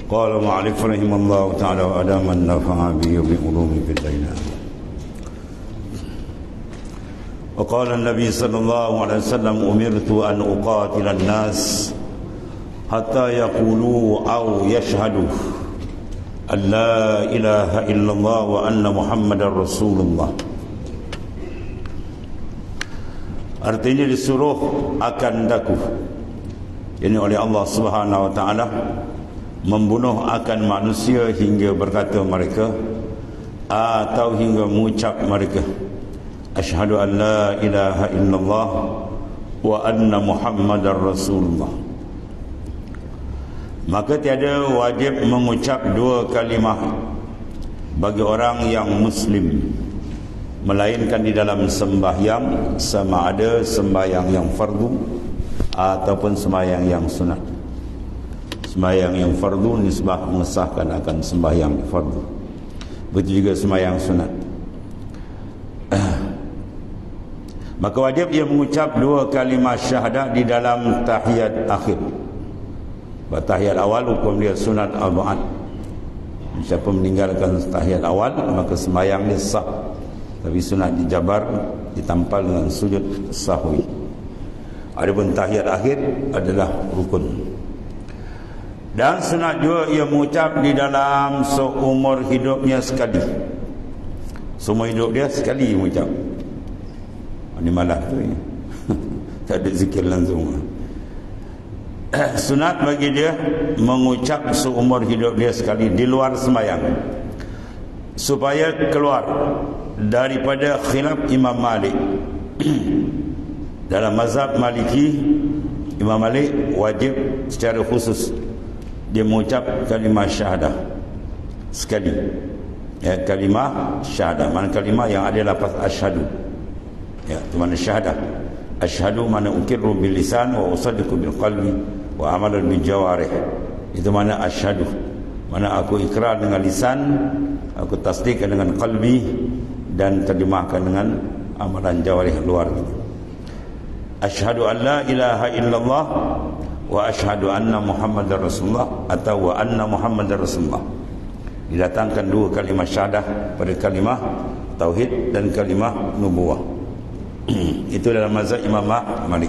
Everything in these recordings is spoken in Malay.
قال المؤلف رحمه الله تعالى وأدام النفع به بعلوم في الدين. وقال النبي صلى الله عليه وسلم أمرت أن أقاتل الناس حتى يقولوا أو يشهدوا أن لا إله إلا الله وأن محمد رسول الله. Artinya disuruh akan daku, ini oleh Allah Subhanahu wa taala, membunuh akan manusia hingga berkata mereka atau hingga mengucap mereka asyhadu an la ilaha illallah wa anna muhammadar rasulullah. Maka tiada wajib mengucap dua kalimah bagi orang yang muslim, melainkan di dalam sembahyang, sama ada sembahyang yang fardu ataupun sembahyang yang sunat. Sembahyang yang fardu nisbah mengesahkan akan sembahyang fardu. Begitu juga sembahyang sunat. Maka wajib ia mengucap dua kalimah syahadah di dalam tahiyat akhir. Tahiyat awal hukum dia sunat arba'at. Siapa meninggalkan tahiyat awal maka sembahyang dia sah. Tapi sunat dijabar, ditampal dengan sujud sahwi. Adapun tahiyat akhir adalah rukun. Dan sunat juga ia mengucap di dalam seumur hidupnya sekali. Seumur hidup dia sekali mengucap. Ini malah tu ya. Tak ada zikir langsung. Sunat bagi dia mengucap seumur hidup dia sekali di luar sembahyang, supaya keluar daripada khilaf Imam Malik. Dalam mazhab Maliki, Imam Malik wajib secara khusus dia mengucap kalimah syahadah sekali. Ya, kalimah syahadah, mana kalimah yang ada lafaz asyhadu. Ya, itu mana syahadah. Asyhadu mana ukirru bil lisan wa usaddiqu bil qalbi wa amalu bil jawarih. Itu mana asyhadu. Mana aku ikrar dengan lisan, aku tasdikkan dengan qalbi, dan terjemahkan dengan amalan jawarih luar. Asyhadu an la ilaha illallah wa asyhadu anna muhammadar rasulullah atau wa anna muhammadar rasulullah. Didatangkan dua kalimah syahadah pada kalimah tauhid dan kalimah nubuwah. Itu dalam mazhab Imam Malik.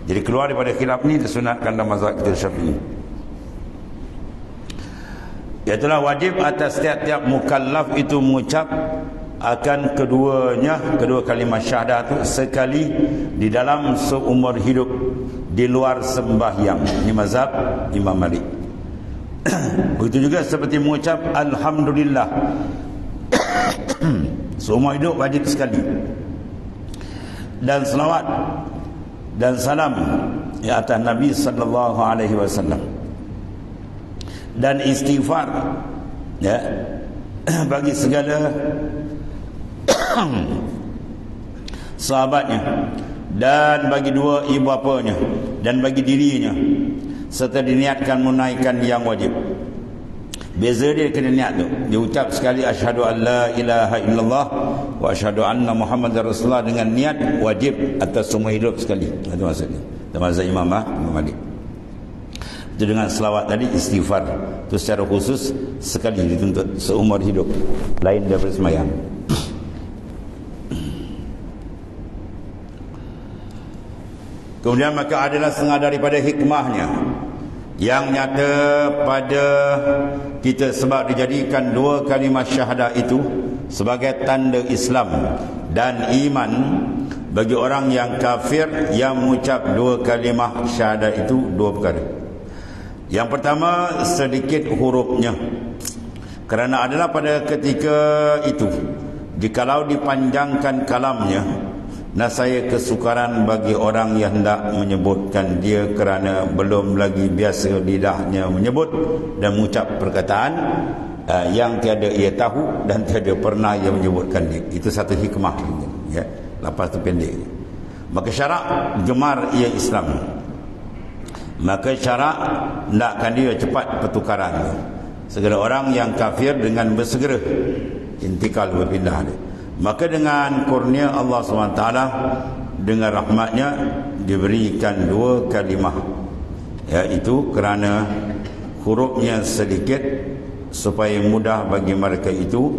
Jadi keluar daripada khilaf ni disunatkan dalam mazhab kita Syafi'i. Iaitulah wajib atas tiap-tiap mukallaf itu mengucap akan kedua kalimah syahadah itu sekali di dalam seumur hidup di luar sembahyang. Ini mazhab Imam Malik. Begitu juga seperti mengucap alhamdulillah. Seumur hidup wajib sekali. Dan selawat dan salam di atas Nabi sallallahu alaihi wasallam. Dan istighfar ya bagi segala sahabatnya, dan bagi dua ibu bapanya, dan bagi dirinya, serta diniatkan menunaikan yang wajib. Beza dia kena niat tu. Dia ucap sekali asyhadu an la ilaha illallah wa asyhadu anna muhammadar rasulullah dengan niat wajib atas semua hidup sekali. Itu maksudnya. Itu mazhab Imam Malik. Itu dengan selawat tadi, istighfar itu secara khusus sekali dituntut seumur hidup, lain daripada sembahyang. Kemudian maka adalah setengah daripada hikmahnya yang nyata pada kita sebab dijadikan dua kalimah syahadah itu sebagai tanda Islam dan iman bagi orang yang kafir yang mengucap dua kalimah syahadah itu dua perkara. Yang pertama, sedikit hurufnya, kerana adalah pada ketika itu jikalau dipanjangkan kalamnya, nasaya kesukaran bagi orang yang hendak menyebutkan dia kerana belum lagi biasa lidahnya menyebut dan mengucap perkataan yang tiada ia tahu dan tiada pernah ia menyebutkan dia. Itu satu hikmah ya. Lepas tu pendek. Maka syarak gemar ia Islam. Maka syarak hendakkan dia cepat pertukaran. Segala orang yang kafir dengan bersegera intikal berpindah dia. Maka dengan kurnia Allah SWT, dengan rahmatnya diberikan dua kalimah, iaitu kerana hurufnya sedikit supaya mudah bagi mereka itu,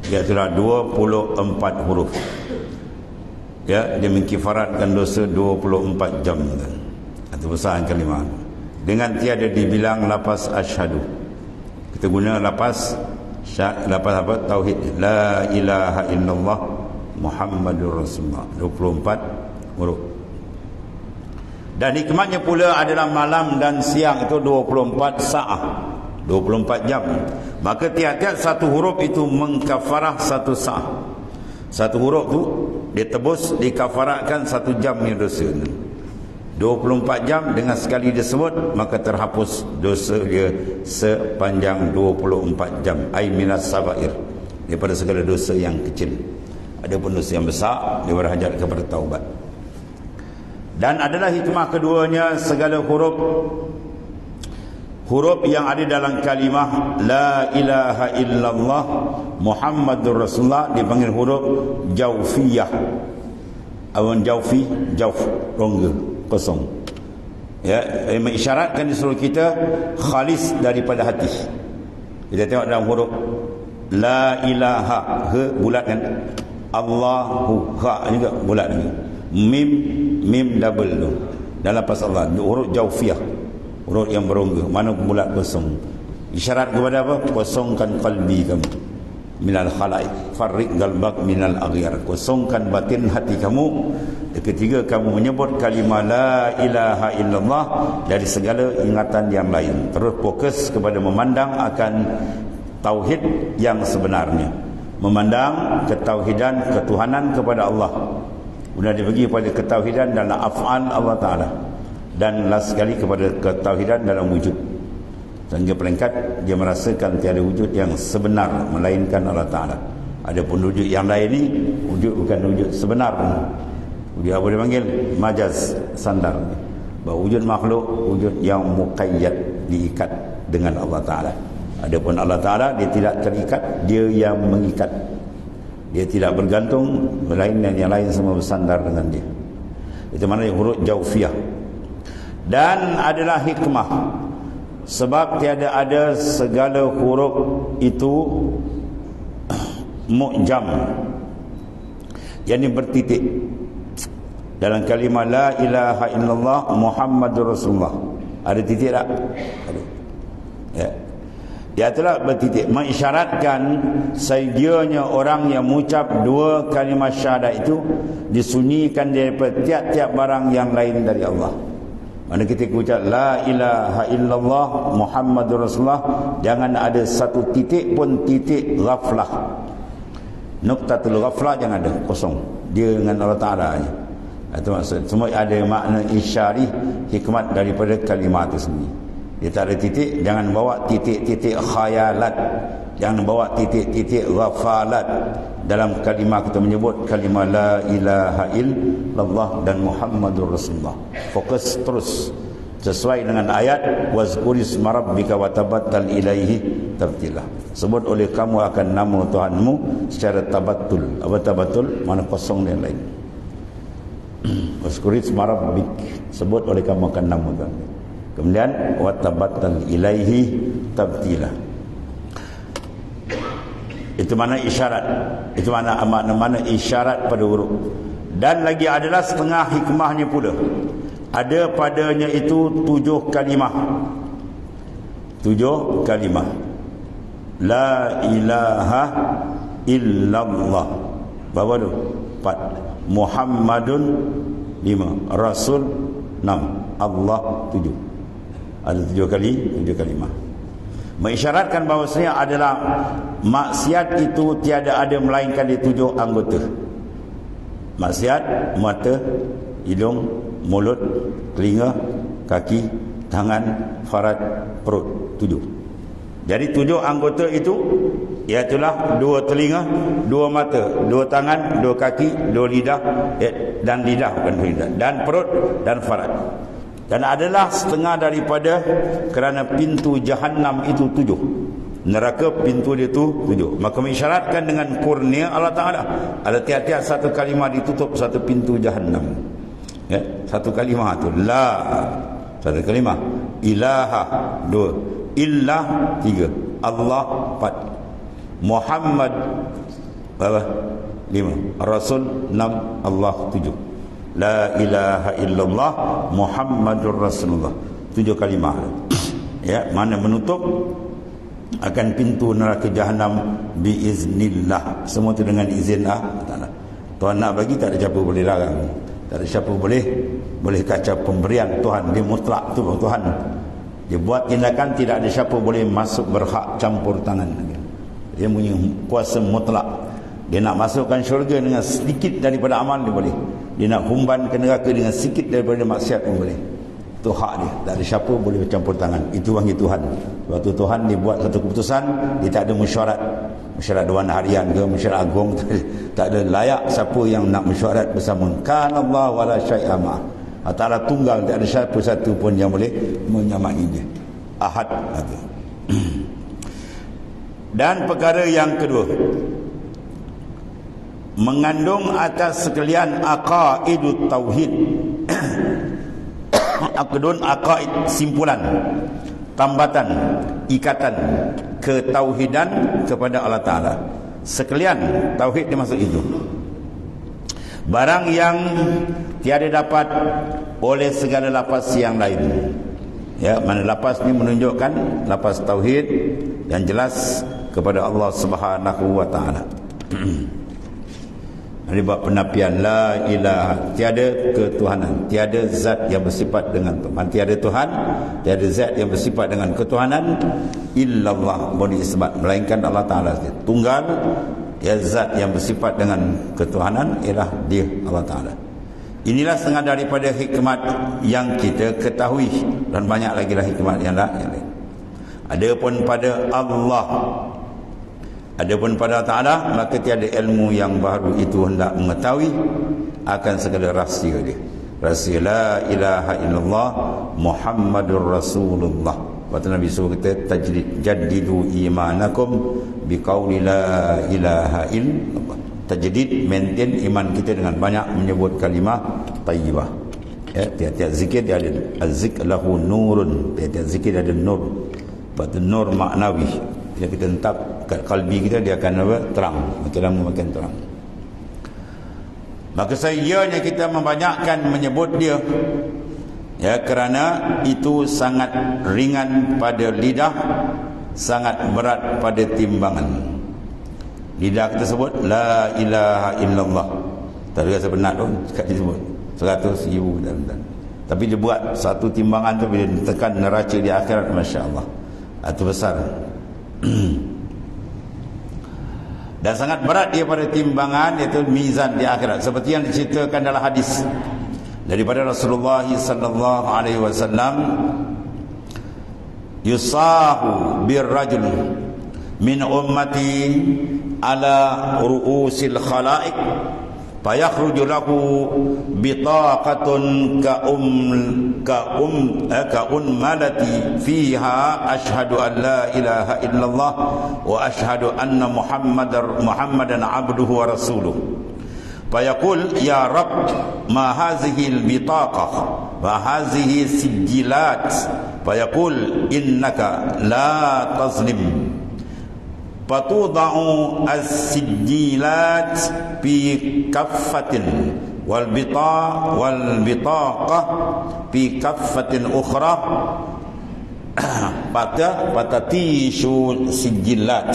iaitu 24 huruf. Ya, dia mengkifaratkan dosa 24 jam. Itu besar kalimah. Dengan tiada dibilang lafaz asyhadu. Kita guna lafaz apa? Tauhid. La ilaha illallah Muhammadur Rasulullah. 24 huruf. Dan hikmatnya pula adalah malam dan siang itu 24 saat, 24 jam. Maka tiap-tiap satu huruf itu mengkafarah satu saat. Satu huruf tu dia tebus, dikafaratkan 1 jam ni dosa. 24 jam dengan sekali dia sebut, maka terhapus dosa dia sepanjang 24 jam. Ai minas sabair, daripada segala dosa yang kecil. Adapun dosa yang besar dia berhajat kepada taubat. Dan adalah hikmah keduanya, segala huruf yang ada dalam kalimah la ilaha illallah Muhammadur Rasulullah dipanggil huruf jaufiyah. Awan jaufi, jauf, rongga, kosong. Ya, mengisyaratkan di seluruh kita khalis daripada hati. Kita tengok dalam huruf la ilaha, ha bulat kan? Allahu, ha juga bulat lagi. Mim double tu dalam pasal Allah, huruf jaufiyah, huruf yang berongga, mana bulat kosong. Isyarat kepada apa? Kosongkan qalbi kamu minal khalaik, farriq qalbak minal aghyar. Kosongkan batin hati kamu ketika kamu menyebut kalimah la ilaha illallah dari segala ingatan yang lain. Terus fokus kepada memandang akan tauhid yang sebenarnya, memandang ketauhidan, ketuhanan kepada Allah. Kemudian dia pergi kepada ketauhidan dalam af'al Allah Ta'ala, dan last sekali kepada ketauhidan dalam wujud, sehingga peringkat dia merasakan tiada wujud yang sebenar melainkan Allah Ta'ala. Adapun wujud yang lain ni wujud bukan wujud sebenar. Wujud apa dia panggil? Majaz, sandar. Bahawa wujud makhluk wujud yang muqayyad, diikat dengan Allah Ta'ala. Adapun Allah Ta'ala dia tidak terikat, dia yang mengikat. Dia tidak bergantung, melainkan yang lain semua bersandar dengan dia. Itu maknanya huruf jaufiyah. Dan adalah hikmah, sebab tiada ada segala huruf itu mu'jam, yakni bertitik. Dalam kalimah la ilaha illallah Muhammadur Rasulullah ada titik tak? Ada. Ya. Dia telah bertitik, mengisyaratkan sedianya orang yang mengucap dua kalimah syahadat itu disunyikan daripada tiap-tiap barang yang lain dari Allah. Mana kita ucap la ilaha illallah Muhammadur Rasulullah, jangan ada satu titik pun titik ghaflah. Nuqtatul ghaflah jangan ada, kosong. Dia dengan Allah Ta'ala saja. Itu maksud. Semua ada makna isyari, hikmat daripada kalimah itu sendiri. Dia tak ada titik, jangan bawa titik-titik khayalat, jangan bawa titik-titik ghafalat. Dalam kalimah kita menyebut kalimah la ilaha illallah dan Muhammadur Rasulullah. Fokus terus sesuai dengan ayat wazkurisma rabbika wa tabattal ilaihi tabtila. Sebut oleh kamu akan nama Tuhanmu secara tabattul. Apa tabattul? Mana kosong dan lain. Wazkurisma rabbik, sebut oleh kamu akan nama Tuhan. Kemudian wa tabattal ilaihi tabtila. Itu mana isyarat. Itu mana makna isyarat pada huruf. Dan lagi adalah setengah hikmahnya pula. Ada padanya itu 7 kalimah. 7 kalimah. La ilaha illallah. Berapa tu? 4. Muhammadun 5. Rasul 6. Allah 7. Ada 7 kali, 7 kalimah. Mengisyaratkan bahawasanya adalah maksiat itu tiada ada melainkan di 7 anggota. Maksiat mata, hidung, mulut, telinga, kaki, tangan, faraj, perut. 7. Jadi 7 anggota itu iaitulah 2 telinga, 2 mata, 2 tangan, 2 kaki, 2 lidah, dan lidah bukan lidah, dan perut dan faraj. Dan adalah setengah daripada kerana pintu Jahannam itu 7. Neraka pintu dia tu 7. Maka mengisyaratkan dengan kurnia Allah Ta'ala. Ada tiap-tiap satu kalimah ditutup satu pintu Jahannam. Ya, satu kalimah tu la, satu kalimah. Ilaha 2. Illah 3, Allah 4, Muhammad 5, Rasul 6, Allah 7. La ilaha illallah Muhammadur Rasulullah. 7 kalimah. Ya, mana menutup akan pintu neraka jahanam biiznillah. Semua itu dengan izin Allah. Tuhan nak bagi, tak ada siapa boleh larang. Tak ada siapa boleh kacau pemberian Tuhan. Dia mutlak tu Tuhan. Dia buat tindakan, tidak ada siapa boleh masuk berhak campur tangan. Dia punya kuasa mutlak. Dia nak masukkan syurga dengan sedikit daripada amal, dia boleh. Dia nak humban ke neraka dengan sedikit daripada maksiat, pun boleh. Itu hak dia. Tak ada siapa boleh bercampur tangan. Itu bagi Tuhan. Waktu Tuhan dia buat satu keputusan, dia tak ada mesyuarat Dewan Harian ke mesyuarat agung. Tak ada layak siapa yang nak mesyuarat bersama. Kanallahu wala syai'a ma'. Ta'ala tunggal, tak ada siapa satu pun yang boleh menyamai dia. Ahad. Dan perkara yang kedua, mengandung atas sekalian aqaidut tauhid. Aqdun aqaid, simpulan, tambatan, ikatan ketauhidan kepada Allah Ta'ala. Sekalian tauhid dia masuk itu. Barang yang tiada dapat oleh segala lafaz yang lain. Ya, mana lafaz ni menunjukkan lafaz tauhid yang jelas kepada Allah Subhanahu wa Ta'ala. Dia buat penafian la ilaha, tiada ketuhanan, tiada zat yang bersifat dengan Tuhan, tiada Tuhan, tiada zat yang bersifat dengan ketuhanan illallah, boleh isbat, melainkan Allah Ta'ala tunggal. Ya, zat yang bersifat dengan ketuhanan ialah dia, Allah Ta'ala. Inilah setengah daripada hikmat yang kita ketahui, dan banyak lagi lah hikmat yang lain. Adapun pada Allah, adapun pada Ta'ala, maka tiada ilmu yang baru itu hendak mengetahui akan segala rahsia dia. Rahsia la ilaha illallah Muhammadur Rasulullah. Waktu Nabi suruh kita jadidu imanakum biqauli la ilaha illallah. Tajdid, maintain iman kita dengan banyak menyebut kalimah tayyibah. Ya, tiap-tiap zikir dia ada az-zikr lahu nurun. Tiap-tiap zikir dia ada nur. Batu nur maknawi. Bila kita hentak kat kalbi kita, dia akan apa? Terang. Makin lama makin terang. Maka sayanya kita membanyakkan menyebut dia, ya, kerana itu sangat ringan pada lidah, sangat berat pada timbangan. Lidah kita sebut la ilaha illallah, tak rasa benar tu kat disebut 100,000 dan. Tapi dia buat satu timbangan tu, bila tekan neraca di akhirat, masya-Allah, itu besar. Dan sangat berat dia pada timbangan, iaitu mizan di akhirat, seperti yang diceritakan dalam hadis daripada Rasulullah sallallahu alaihi wasallam, yusahu birrajul min ummati ala ru'usil khalaiq fayakhruju lahu bitaqatun ka malati fiha ashhadu an la ilaha illallah wa ashhadu anna muhammadan abduhu wa rasuluhu. Fayaqul ya rab ma hadhihi al-bitaqah wa hadhihi sijilat. Fayaqul innaka la tazlim. Fatuda'u as-sijilat fi kaffatin wal bitaqah fi kaffatin ukhra patatishu sijilat.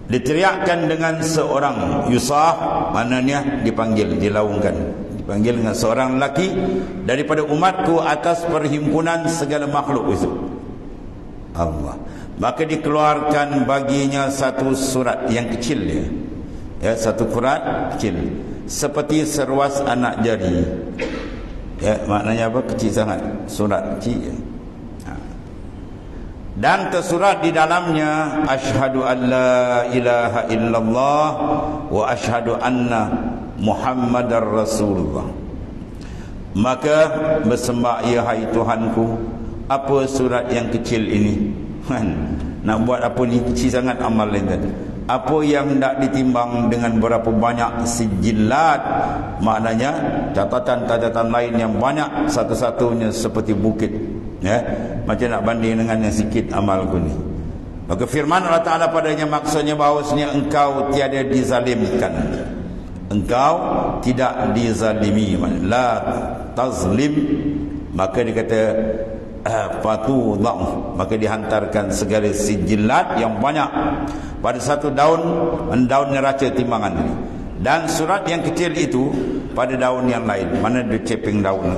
Diteriakkan dengan seorang yusah, maknanya dipanggil, dilaungkan, dipanggil dengan seorang lelaki daripada umatku atas perhimpunan segala makhluk itu, Allah. Maka dikeluarkan baginya satu surat yang kecil dia, ya, satu surat kecil seperti seruas anak jari, ya, maknanya apa? Kecil sangat, surat kecil. Dan tersurat di dalamnya asyhadu an la ilaha illallah wa asyhadu anna muhammadar rasulullah. Maka bersembah ia, hai Tuhanku, apa surat yang kecil ini? Nak buat apa ni, kecil sangat amal lain tadi. apa yang hendak ditimbang dengan berapa banyak sijillat, maknanya catatan-catatan lain yang banyak, satu-satunya seperti bukit, ya, macam nak banding dengan yang sikit amalku ni. Maka firman Allah Ta'ala padanya maksudnya bahawasanya engkau tiada dizalimkan, engkau tidak dizalimi, la tazlim. Maka dia kata fatudham, maka dihantarkan segala sijillat yang banyak pada satu daun neraca timbangan ini. Dan surat yang kecil itu pada daun yang lain, mana dia ceping daun,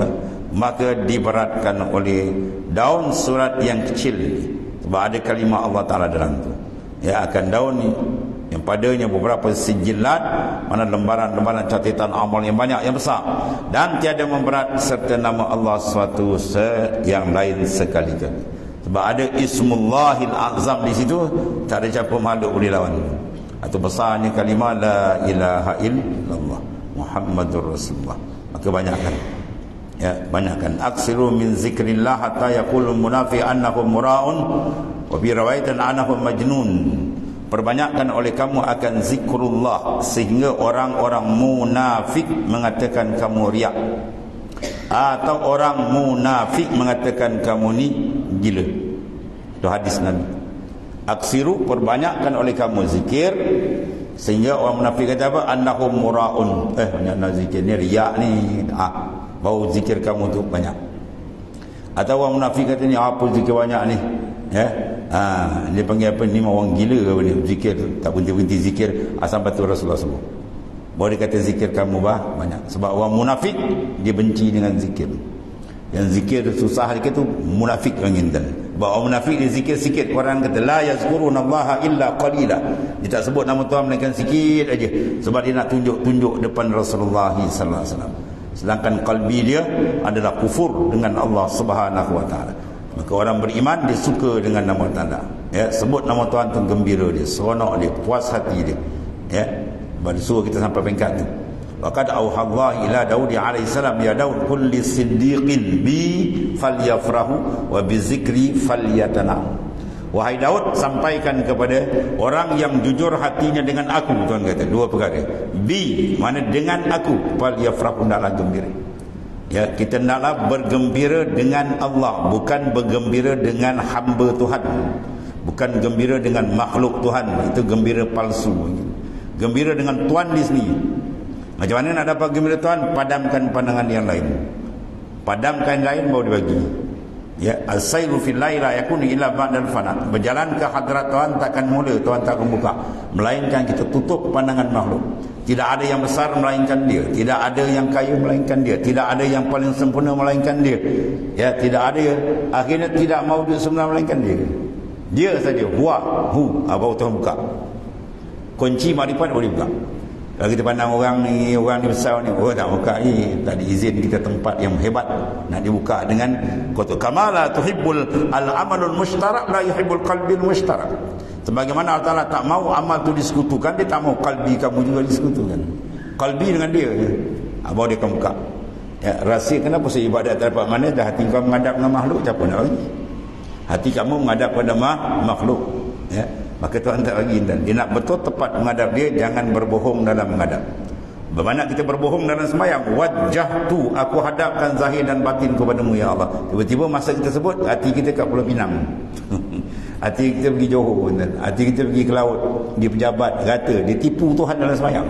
maka diberatkan oleh daun surat yang kecil ini. Sebab ada kalimah Allah Ta'ala dalam itu, ya, akan daun ni yang padanya beberapa sijillat, mana lembaran-lembaran catatan amal yang banyak, yang besar, dan tiada memberat serta nama Allah suatu yang lain sekali-kali. Sebab ada Ismullahil Azam di situ, tak ada siapa makhluk boleh lawan. Atau besarnya kalimah la ilaha illallah Muhammadur Rasulullah. Maka banyakkan, ya, banyakkan. Aksiru min zikrillah hatta yaqulul munafi annahu mura'un wa bi riwayatin annahu majnun. Perbanyakkan oleh kamu akan zikrullah sehingga orang-orang munafik mengatakan kamu riak, atau orang munafik mengatakan kamu ni gila. Itu hadis Nabi. Aksiru, perbanyakkan oleh kamu zikir sehingga orang munafik kata apa? Annahum muraun. Banyak zikir ni riak ni. Bau zikir kamu tu banyak. Atau orang munafik kata ni apa zikir banyak ni? Ya. Dia panggil apa ni, orang gila ke apa ni, zikir tak berhenti-berhenti zikir asal batu Rasulullah SAW. Baru dia kata zikir kamu banyak. Sebab orang munafik dia benci dengan zikir. Yang zikir susah dia kata munafik orang intan. Sebab orang munafik dia zikir sikit. Quran kata la yazkurunallaha illa qalila. Dia tak sebut nama Tuhan melainkan sikit aja. Sebab dia nak tunjuk depan Rasulullah sallallahu alaihi wasallam. Sedangkan kalbi dia adalah kufur dengan Allah Subhanahu wa taala. Maka orang beriman dia suka dengan nama Ta'ala, ya, sebut nama Tuhan tu gembira dia, seronok dia, puas hati dia, ya. Sebab suruh kita sampai peringkat tu. Wa qad auhallahu ila Daud alaihi salam, ya Daud kulli siddiqin bi falyafrahu wa bi zikri falyatana. Wahai Daud, sampaikan kepada orang yang jujur hatinya dengan aku, Tuhan kata dua perkara. Bi, mana dengan aku, falyafrahu, hendaklah gembira. Ya, kita naklah bergembira dengan Allah, bukan bergembira dengan hamba Tuhan, bukan gembira dengan makhluk Tuhan. Itu gembira palsu. Gembira dengan Tuhan di sini. Macam mana nak dapat gembira Tuhan? Padamkan pandangan yang lain, padamkan lain baru dibagi. Ya, as-sairu fil laila yakunu illa ba'dal fana. Berjalan ke hadrat Tuhan takkan mula, Tuhan tak akan buka, melainkan kita tutup pandangan makhluk. Tidak ada yang besar melainkan dia, tidak ada yang kaya melainkan dia, tidak ada yang paling sempurna melainkan dia. Ya, tidak ada, akhirnya tidak maujud sebenar melainkan dia. Dia saja, baru Tuhan buka. Kunci makrifat boleh buka. Kalau kita pandang orang ni besar ni, tak buka ni, tak diizin kita tempat yang hebat, nak dibuka dengan kotor. Kamala tuhibbul al-amalul mushtarak la yuhibbul qalbil mushtarak. Sebagaimana Allah Ta'ala tak mau amal tu disekutukan, dia tak mau kalbi kamu juga disekutukan. Kalbi dengan dia, baru dia akan buka. Ya, rahsia kenapa saya ibadat dapat mana? Dah hati kau menghadap dengan makhluk, siapa nak bagi? Hati kamu menghadap pada makhluk, ya. Maka Tuhan tak bagi. Dan dia nak betul tepat menghadap dia, jangan berbohong dalam menghadap. Bagaimana kita berbohong dalam sembahyang? Wajjahtu, aku hadapkan zahir dan batin kepadamu ya Allah. Tiba-tiba masa kita sebut, hati kita kat Pulau Pinang. Hati kita pergi Johor, hati kita pergi ke laut, di pejabat kata dia tipu Tuhan dalam sembahyang.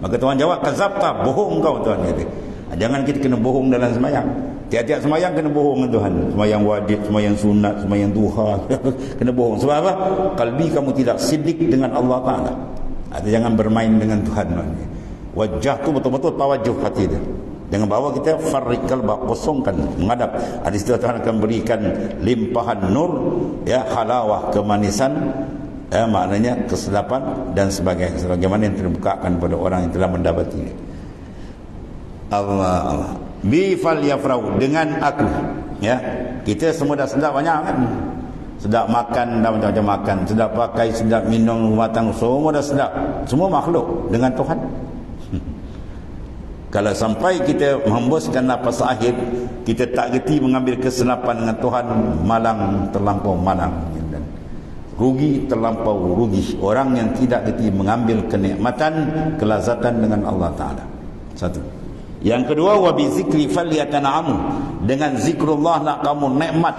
Maka Tuhan jawab, kazabta, bohong kau, Tuhan kata. Jangan kita kena bohong dalam sembahyang. Tiap-tiap sembahyang kena bohong dengan Tuhan. Sembahyang wajib, sembahyang sunat, sembahyang duha, kena bohong. Sebab apa? Kalbi kamu tidak siddiq dengan Allah Ta'ala. Jangan bermain dengan Tuhan. Wajah tu betul-betul tawajuh hati dia. Jangan bawa kita farrik kalbah, kosongkan, menghadap. Hadis itu Tuhan akan berikan limpahan nur, ya, halawah, kemanisan, ya, maknanya kesedapan dan sebagainya, sebagaimana yang terbukakan pada orang yang telah mendapati. Allah bi fal yafrau, dengan aku, ya. Kita semua dah sedap banyak kan, sedap makan, dah macam-macam makan, sedap pakai, sedap minum, rumah tangga, semua dah sedap, semua makhluk. Dengan Tuhan, kalau sampai kita menghembuskan nafas akhir, kita tak gerti mengambil kesenapan dengan Tuhan, malang, terlampau malang. rugi, terlampau rugi orang yang tidak reti mengambil kenikmatan, kelazatan dengan Allah Ta'ala. Satu. Yang kedua, wa bi zikri falyatana'amu, dengan zikrullah lah kamu nikmat.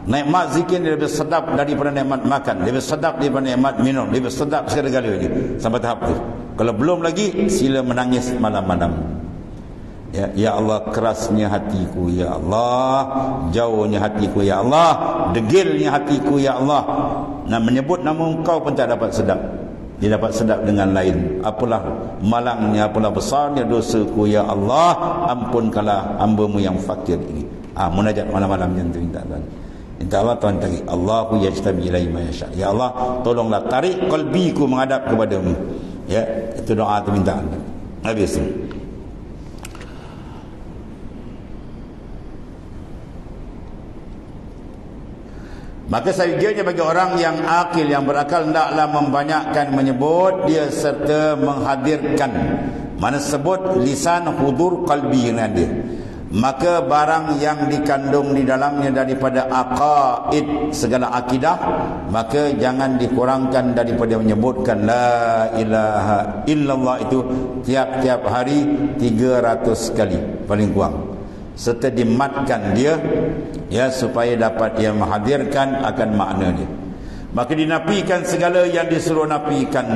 Nikmat zikir lebih sedap daripada nikmat makan, lebih sedap daripada nikmat minum, lebih sedap segala-galanya. Sampai tahap tu. Kalau belum lagi, sila menangis malam-malam. Ya Allah, kerasnya hatiku ya Allah, jauhnya hatiku ya Allah, degilnya hatiku ya Allah. Nak menyebut nama Engkau pun tak dapat sedap. Dia dapat sedap dengan lain. Apalah malangnya, apalah besarnya dosaku ya Allah, ampunkanlah hamba-Mu yang fakir ini. Munajat malam-malam yang tu minta Tuhan. Minta Allah Tuhan tarik. Allahu yajtabi ilaihi ma yasha. Ya Allah, tolonglah tarik qalbiku menghadap kepada-Mu. Ya, itu doa tu minta. Habis tu. Maka seyogianya bagi orang yang akil, yang berakal, hendaklah membanyakkan menyebut dia serta menghadirkan, mana sebut lisan hudur qalbi dengan dia. Maka barang yang dikandung di dalamnya daripada aqaid, segala akidah, maka jangan dikurangkan daripada menyebutkan la ilaha illallah itu tiap-tiap hari 300 kali paling kurang, serta dimatkan dia ya, supaya dapat dia menghadirkan akan maknanya. Maka dinafikan segala yang disuruh nafikan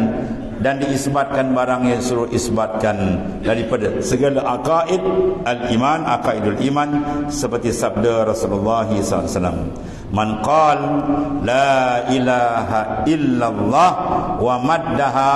dan diisbatkan barang yang disuruh isbatkan daripada segala aqaid al-iman, aqaidul iman, seperti sabda Rasulullah SAW, man qal la ilaha illallah wa maddaha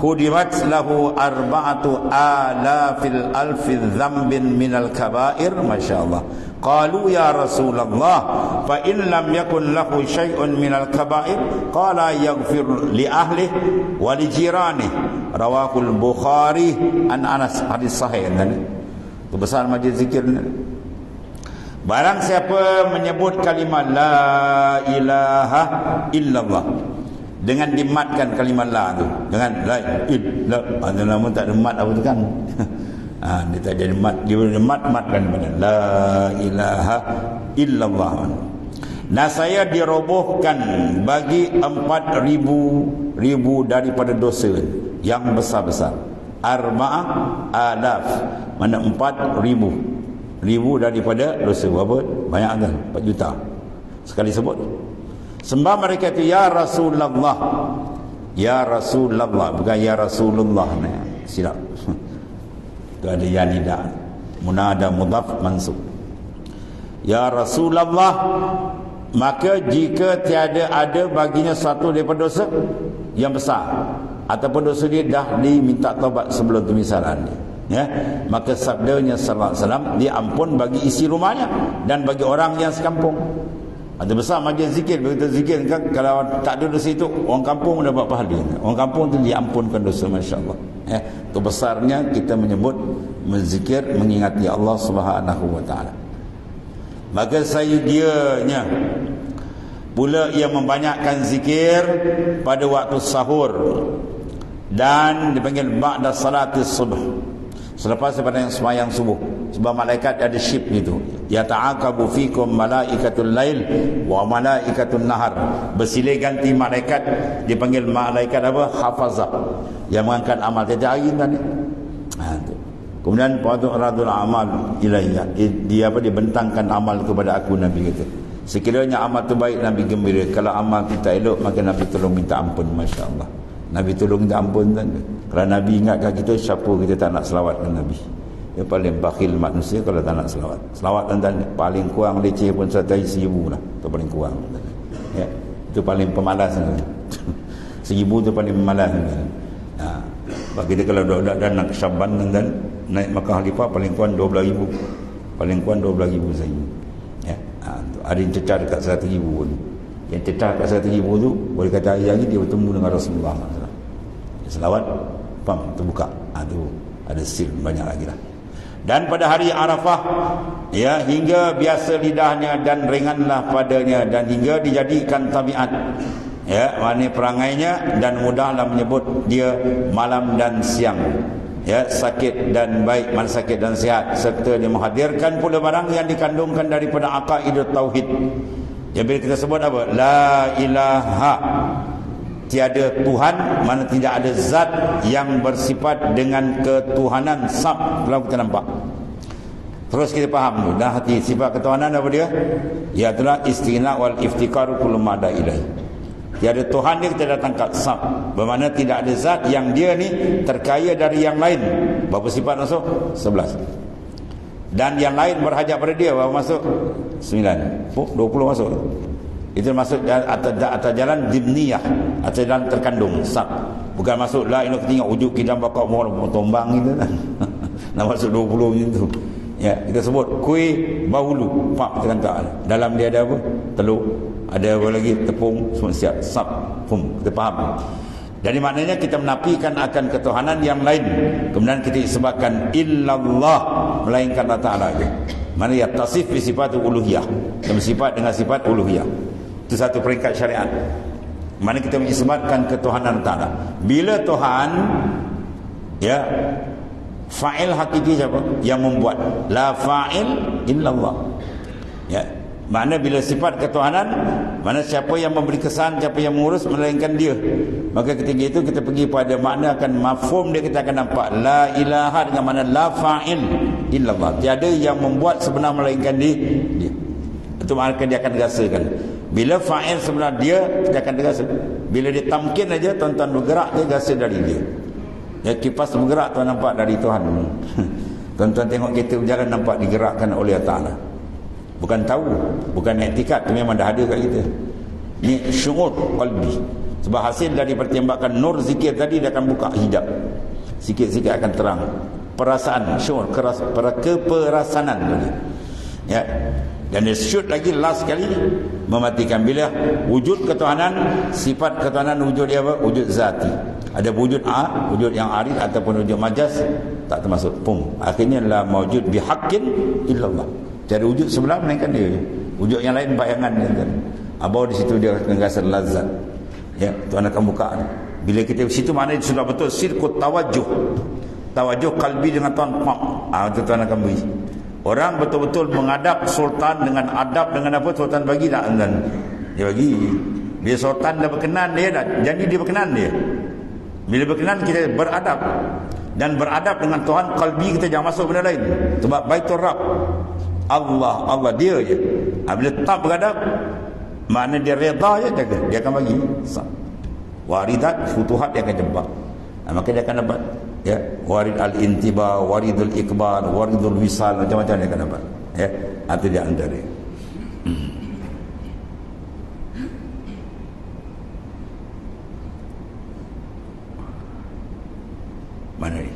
hudimat lahu arba'atu alafil alfi dzambin minal kabair. Masyaallah. Qalu ya Rasulullah fa in lam yakun lahu syai'un minal kabair qala yaghfir li ahli wa li jirani. Rawahul Bukhari an Anas, hadis sahih kan. Itu besar majlis zikir. Barang siapa menyebut kalimat la ilaha illallah dengan dimatkan kalimat la tu, dengan la ilah, ada nama tak ada mat apa tu kan. Dia tak ada mat, dia mat-matkan pada la ilaha illallah. Nah, saya dirobohkan bagi 4,000 daripada dosa yang besar-besar. Arba'ah alaf, mana 4,000 daripada dosa. Berapa? Banyak kan? 4 juta sekali sebut. Sembah mereka itu ya Rasulullah, ya Rasulullah, bukan ya Rasulullah. Silap. Itu ada ya lidah, munada mudhaf mansub. Ya Rasulullah, maka jika tiada ada baginya satu daripada dosa yang besar, ataupun dosa dia dah diminta taubat sebelum pemisahan dia, ya, maka sabdanya sallallahu alaihi wasallam, dia ampun bagi isi rumahnya dan bagi orang yang sekampung. Ada besar majlis zikir, begitu zikir kan, kalau tak ada dosa itu, orang kampung dapat pahala. Orang kampung tu diampunkan dosa, masya-Allah. Itu besarnya kita menyebut, menzikir, mengingati Allah Subhanahu wa taala. Maka sayyidianya pula ia membanyakkan zikir pada waktu sahur dan dipanggil ba'da salatis subuh, selepas daripada yang sembahyang subuh. Sebab malaikat ada shift itu, yata'aqabu fikum malaikatul lail wa malaikatul nahar, bersilih ganti malaikat, dipanggil malaikat apa? Hafazah, yang mengangkat amal tiap hari kan. Kemudian radul amal ilayya, dia dibentangkan amal kepada aku, Nabi kata. Sekiranya amal tu baik, Nabi gembira. Kalau amal kita elok, maka Nabi tolong minta ampun. Masya-Allah, Nabi tolong minta ampun kan. Kalau Nabi ingatkan kita, siapa kita tak nak selawatkan Nabi? Yang paling bakhil manusia kalau tak nak selawat. Selawat dan paling kurang leceh pun 1,000 lah. Itu paling kurang. Ya, itu paling pemalas. 1,000 tu paling pemalas. Bagi kita kalau dah nak Syaban dan naik Makkah Khalifah, paling kurang 12,000. Paling kurang 12,000 saja. Ya, ada yang cecah dekat 100,000 pun. Yang cecah dekat 100,000 tu, boleh kata hari ini dia bertemu dengan Rasulullah SAW. Selawat, terbuka. Tu ada sil banyak lagi lah. Dan pada hari Arafah, ya, hingga biasa lidahnya dan ringanlah padanya, dan hingga dijadikan tabiat, ya, mana perangainya, dan mudahlah menyebut dia malam dan siang, ya, sakit dan baik, mana sakit dan sihat, serta dia menghadirkan pula barang yang dikandungkan daripada aqaidut tauhid, Yang bila kita sebut apa? La ilaha, tiada Tuhan, mana tidak ada zat yang bersifat dengan ketuhanan. Kalau kita nampak, terus kita faham dulu dah hati sifat ketuhanan apa dia? Iaitulah istighnaq wal iftikar kullu ma da ilaih. Tiada Tuhan dia, kita datang kat sab, bermakna tidak ada zat yang dia ni terkaya dari yang lain. Berapa sifat masuk? 11. Dan yang lain berhajat pada dia, berapa masuk? 9. 20 masuk. Itu masuk atas jalan dimniyah, atas jalan terkandung sab. Bukan masuk la ilaha tinggal wujud kita bakal mau tombang gitu kan. Nak masuk 20 macam tu. Ya, kita sebut kuih bahulu, pak kita kata. Dalam dia ada apa? Telur, ada apa lagi? Tepung, semua siap. Sab, kita faham. Jadi maknanya kita menafikan akan ketuhanan yang lain. Kemudian kita sebabkan illallah, melainkan Allah Ta'ala aja. Mana ya tasif bi sifat uluhiyah, yang bersifat dengan sifat uluhiyah. Itu satu peringkat syariat. Mana kita mengisbatkan ketuhanan Ta'ala. Bila Tuhan, ya, fa'il hakiki siapa? Yang membuat. La fa'il illallah. Ya, makna bila sifat ketuhanan, mana siapa yang memberi kesan, siapa yang mengurus, melainkan dia. Maka ketika itu kita pergi pada makna akan mafhum dia, kita akan nampak la ilaha dengan makna la fa'il illallah. Tiada yang membuat sebenar melainkan dia. Itu makna dia akan rasakan. Bila fa'il sebenar dia, dia akan rasa. Bila dia tamkin aja, tuan-tuan bergerak, dia rasa dari dia. Ya, kipas bergerak, tuan nampak dari Tuhan. Tuan-tuan tengok kita berjalan, nampak digerakkan oleh Allah Ta'ala. Bukan tahu, bukan etikat, itu memang dah ada kat kita. Ini syuur qalbi. Sebab hasil dari pertimbangan nur zikir tadi, dia akan buka hijab. Sikit-sikit akan terang. Perasaan, syuur, keperasanan tadi. Ya. Dan dia shoot lagi last sekali mematikan. Bila wujud ketuhanan, sifat ketuhanan wujud dia apa? Wujud zati. Ada wujud wujud yang arid ataupun wujud majas, tak termasuk. Akhirnya la mawjud bihaqqin illallah. Tiada wujud sebelah melainkan dia. Wujud yang lain bayangan dia. Abau di situ dia akan rasa lazat. Ya, Tuhan akan buka. Bila kita di situ, maknanya sudah betul sirkut tawajuh. Tawajuh kalbi dengan Tuhan. Itu Tuhan akan beri. Orang betul-betul menghadap sultan dengan adab, dengan apa sultan bagi tak? Dia bagi. Bila sultan dah berkenan dia, dah janji dia berkenan dia. Bila berkenan kita beradab. Dan beradab dengan Tuhan, kalbi kita jangan masuk benda lain. Sebab Baitur Rabb, Allah dia je. Bila tak beradab, makna dia reda je, dia akan bagi. Waridat futuhat dia akan jebak. Maka dia akan dapat, ya, warid al-intiba, waridul ikbar, waridul wisal, macam-macam dia akan dapat. Ya, itu dia antara. Mana ni?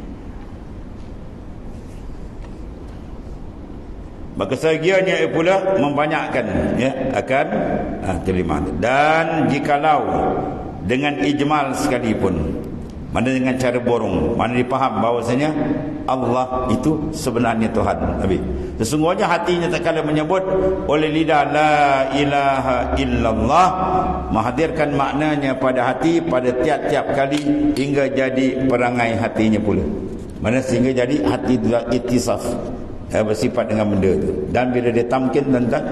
Maka sebahagiannya pula membanyakkan, ya, akan terima. Dan jikalau dengan ijmal sekalipun, mana dengan cara borong, mana dipaham bahawasanya Allah itu sebenarnya Tuhan. Nabi sesungguhnya hatinya tak kala menyebut oleh lidah la ilaha illallah, menghadirkan maknanya pada hati pada tiap-tiap kali hingga jadi perangai hatinya pula. Mana sehingga jadi hati itu ittisaf, bersifat dengan benda itu. Dan bila dia tamkin tentang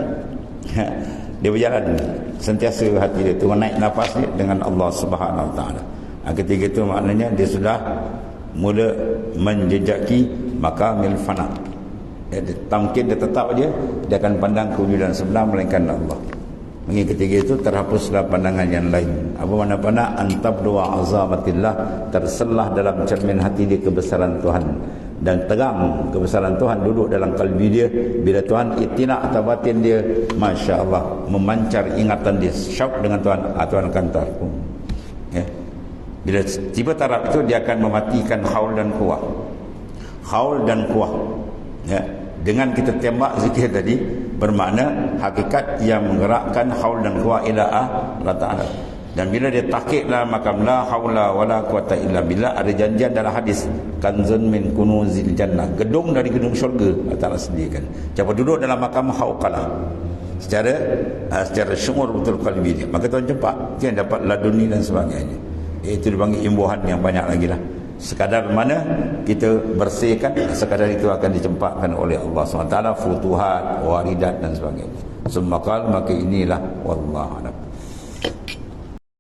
dia berjalan sentiasa hati dia tu naik nafas dia dengan Allah Subhanahu Wa Taala. Ketika itu maknanya dia sudah mula menjejaki makamil fana. Dia tamkin, dia tetap dia akan pandang kewujudan sebenar melainkan Allah. Mengingat ketika itu terhapuslah pandangan yang lain. Apa makna panah? Antabdu azamatillah, terselah dalam cermin hati dia kebesaran Tuhan. Dan terang kebesaran Tuhan duduk dalam kalbi dia. Bila Tuhan itina atau batin dia, Masya Allah, memancar ingatan dia syauq dengan Tuhan, Tuhan akan tarpun. Ya. Bila tiba taraf itu, dia akan mematikan haul dan kuah. Haul dan kuah, ya. Dengan kita tembak zikir tadi, bermakna hakikat yang menggerakkan haul dan kuah ila Allah Ta'ala. Dan bila dia tahqiq dalam makam la haula wala quwata illa billah, ada janjian dalam hadis kanzun min kunuzil jannah, gedung dari gedung syurga Allah Ta'ala sediakan. Siapa duduk dalam makam hauqalah secara syuur betul kalbi dia, maka tuan cepat dia dapat laduni dan sebagainya. Itu dipanggil imbuhan yang banyak lagi lah. Sekadar mana kita bersihkan, sekadar itu akan dicempakkan oleh Allah SWT, futuhat, waridat dan sebagainya. Maka inilah wallahu a'lam.